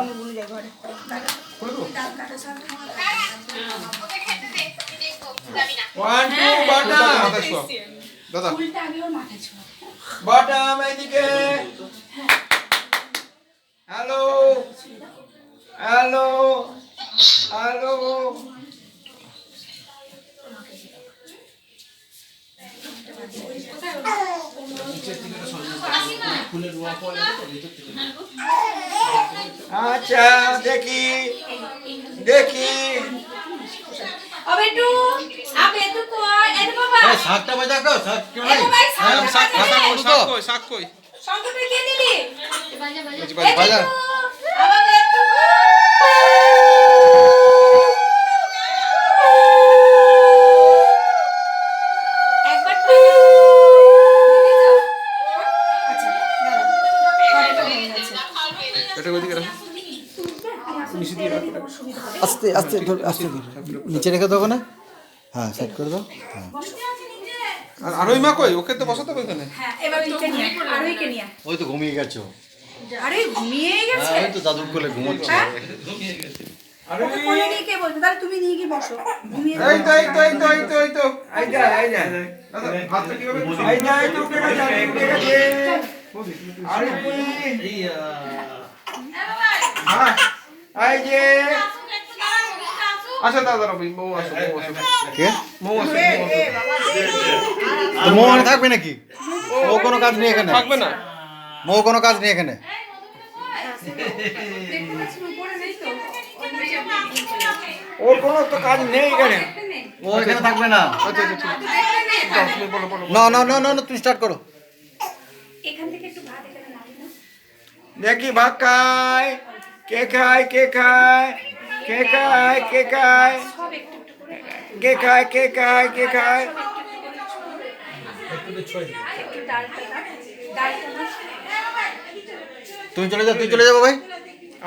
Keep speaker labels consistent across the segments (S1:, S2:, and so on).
S1: আমি ভুলে যাই ঘরে।
S2: ওয়ান টু বাটাম দাদা বাটাম এইদিকে হ্যালো হ্যালো হ্যালো আচ্ছা দেখি দেখি
S1: अबे तू कोई ऐसे बाबा
S3: শাকটা বাজা কো শাক কেউ নাই
S2: শাক কই শাক কই
S1: शंकर पे के दिली
S3: বাজা
S1: अबे तू एक बार अच्छा
S2: এটা ওইদিকে রাখো নিচে দিয়ে রাখো
S3: আস্তে আস্তে ধর আস্তে ধর নিচে রেখে দাও না হ্যাঁ সেট করে দাও হ্যাঁ
S2: আর ওই মা কই ওকে তো বসাতে হবে এখানে
S1: হ্যাঁ এবার ওইকে নিয়ে আর ওইকে নিয়ে
S3: ওই তো ঘুমিয়ে গেছো
S1: আরে ঘুমিয়ে গেছে
S3: হ্যাঁ ওই তো দাদুর কোলে ঘুমোচ্ছে
S2: আরে
S1: ওকে কোলে নিয়ে কে বলবে তাহলে তুমি নিয়ে গিয়ে বসো ঘুমিয়ে
S2: এই তো আইজা দাদা ভাতটা কিভাবে আইজা এই তো উঠে গেছে আরে হ্যাঁ এই যে আচ্ছা দাদা বউ আসো
S3: কে
S2: বউ আসো
S3: তো মো এখানে থাকবে নাকি ও কোনো কাজ নেই এখানে
S2: থাকবে না
S3: মো কোনো কাজ নেই এখানে
S2: ওর কোনো তো কাজ নেই এখানে
S3: ও এখানে থাকবে না
S2: আচ্ছা ঠিক আছে বলো
S3: না না না না তুমি স্টার্ট করো
S1: এখান থেকে একটু ভাত এখানে নাড়ি না
S2: দেখি ভাত খায় কে খায় কে খায় কে খায় কে খায়
S1: সব একটু একটু করে
S2: কে খায় কে খায় কে খায়
S1: একটু ডালটা না
S3: তুমি চলে যাও ভাই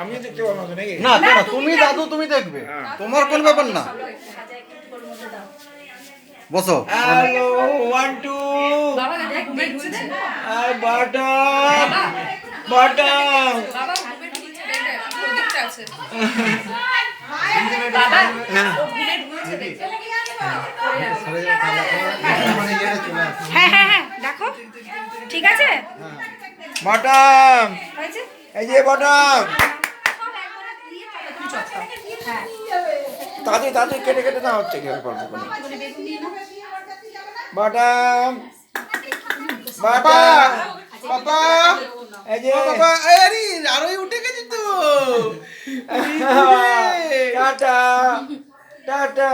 S2: আমি দেখতে পাবো না নাকি
S3: না কেন তুমি দাদু তুমি দেখবে তোমার কোন ব্যাপার না
S1: ভাজা একটু করে মধ্যে দাও
S3: বসো
S2: হ্যালো 1 2
S1: বাবা দেখ ঘুরছে
S2: আর বাটাম বাটাম
S1: বাবা ঘুমে ঢুকছে দেখ ওদিকটা আছে বাবা ও ঘুমে ঢুকছে দেখ হ্যাঁ হ্যাঁ হ্যাঁ দেখো ঠিক আছে
S2: বাটাম
S1: হয়েছে
S2: এই যে বাটাম
S1: সব একবারে দিয়ে তারপর তুমি চটকাও হ্যাঁ
S2: তাড়াতাড়ি কেটে কেটে না হচ্ছে কি পারবো না
S1: করে বেগুন দিয়ে নাও
S2: বাটাম বাবা বাবা এই যে বাবা আরে আরোই উঠে গেছি তো টাটা টাটা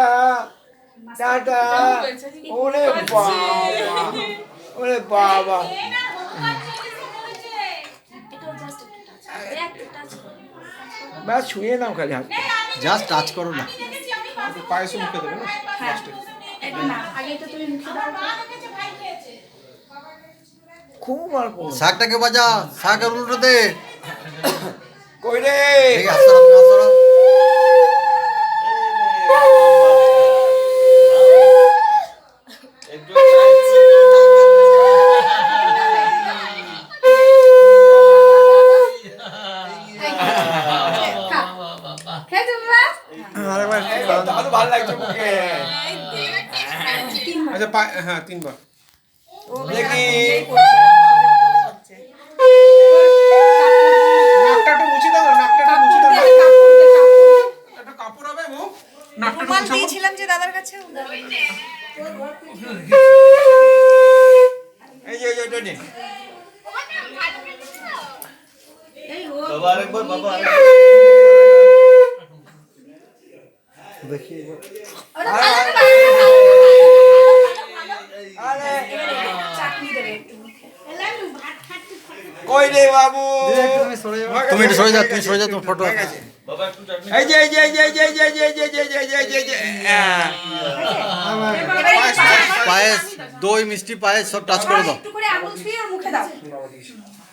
S2: টাটা ওরে বাবা ওরে বাবা ব্যাস ছুঁয়ে নাও খালি হাত
S3: জাস্ট টাচ করো না
S2: পায়েসও মুখে দেবে না
S1: একটু না আগে তো তুমি মুখে দাও
S2: খুব অল্প
S3: শাকটাকে বাজা শাকের উল্টো দে
S2: কই রে
S3: দেখি হাসো তুমি হাসো না
S2: দাদু ভালো লাগছে মুখে আচ্ছা হ্যাঁ 3 বার দেখি নাকটা একটু মুছে দাও নাকটা একটু মুছে দাও একটা কাপড় হবে মুখ নাকটা একটু মুছাবো
S1: দিয়েছিলাম যে দাদার কাছে
S2: এই যে এটা নে
S3: বাবা আরেকবার বাবা দেখি
S2: আরে
S1: চাটনি দেবে একটু
S2: কই রে বাবু
S3: তুমি একটু সরে যাও তুমি ফটো
S2: এই যে এই যে এই যে এই যে এই যে এই যে এই যে এই যে এই যে
S3: পায়েস দই মিষ্টি পায়েস সব টাচ করে দাও
S1: একটু করে আঙুল ছুঁয়ে ওর মুখে দাও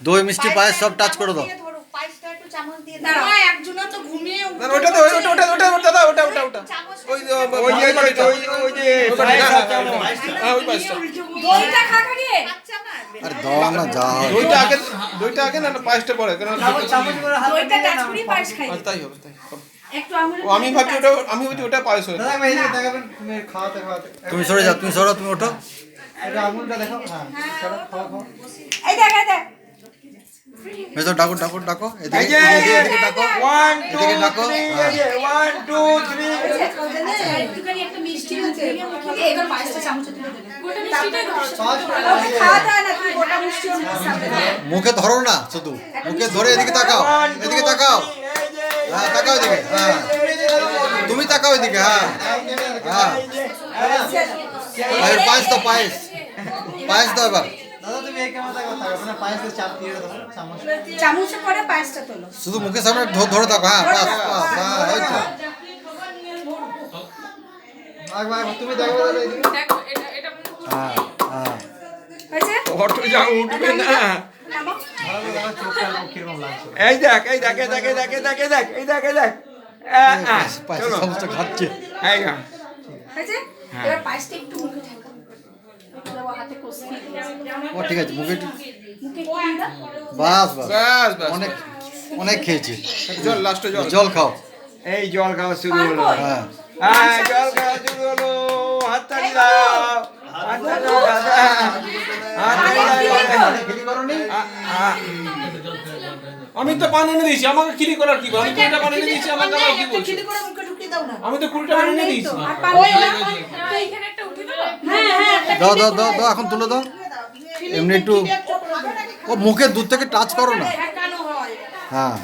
S3: দই মিষ্টি পায়েস সব টাচ করে দাও
S1: পায়েসটা একটু চামচ দিয়ে দাও একজনও তো ঘুমিয়ে
S2: ওটা তো ওটা দাদা ওটা ওই ওই যে পায়েস আছে
S1: দইটা খা খাগে বাচ্চা না
S3: আরে দাও না যাও।
S4: দইটা আগে না পায়েসটা পরে কারণ
S1: দইটা টাচ করি পায়েস খাই
S4: তাই হবে তাই হবে।
S1: একটু আঙুলে
S4: ও আমি ভাবছি ওটা পায়েস হবে।
S3: তুমি সরে যাও, তুমি সরো, তুমি ওঠো।
S1: এই দেখ এই দেখ
S3: মেজো ডাকো ডাকো ডাকো,
S2: এই
S3: এদিকে
S2: যে
S3: এদিকে ডাকো।
S2: 1 2
S3: এদিকে ডাকো।
S2: 3 এই যে 1 2 3
S1: আচ্ছা একটুখানি একটা মিষ্টি আছে এবার পায়েসটা চামচে তুলে দেবে গোটা মিষ্টিটাই ধরো খাওয়াতে হয় না তুমি গোটা মিষ্টি ওর সাথে দাও
S3: মুখে ধরো না শুধু, মুখে ধরে এদিকে তাকাও, এদিকে তাকাও। হ্যাঁ তাকাও এদিকে, হ্যাঁ তুমি তাকাও এদিকে, হ্যাঁ হ্যাঁ। এবার পায়েস দাও, পায়েস পায়েস দাও এবার।
S1: চামচে করে পায়েসটা তোলো
S3: শুধু মুখের সামনে ধরে থাকো, হ্যাঁ বাস বাস, হ্যাঁ এই তো। হ্যাঁ হ্যাঁ।
S1: হয়েছে
S2: অটো যা উঠবে না।
S1: নামো
S2: এই দেখ এই দেখ এই দেখ এই দেখ এই দেখ এই দেখ এই দেখ এই দেখ
S3: পায়েস
S2: চলো
S3: সমস্ত খাচ্ছে।
S2: এই গা
S1: হয়েছে এবার পায়েসটা একটু মুখে ঢাকা একটু দাও হাতে কষিয়ে
S3: ও ঠিক আছে, মুখে একটু,
S1: মুখে একটু দাও
S3: বাস বাস,
S4: ব্যাস ব্যাস
S3: অনেক অনেক খেয়েছি।
S4: জল লাস্টে জল
S3: জল খাও।
S2: এই জল খাওয়া শুরু হলো।
S3: হ্যাঁ
S2: হ্যাঁ জল খাওয়া শুরু হলো। হাততালি দাও হাততালি দাও দাদা হাততালি দাও।
S4: আমি তো পানি এনে দিয়েছি, আমাকে খিলি করার কি বল? আমি 20টা পানি এনে দিয়েছি, আমাকে আবার কি বলছিস?
S1: খিলি করে মুখে ঢুকিয়ে দাও না
S4: আমি তো 20টা পানি এনে দিয়েছি।
S1: আর পানি এইখানে একটা উঠে দাও হ্যাঁ হ্যাঁ
S3: দাও দাও দাও দাও, এখন তুলে দাও। এমনি একটু ও মুখে দূর থেকে টাচ করো না।
S1: ঢাকানো হয়
S3: হ্যাঁ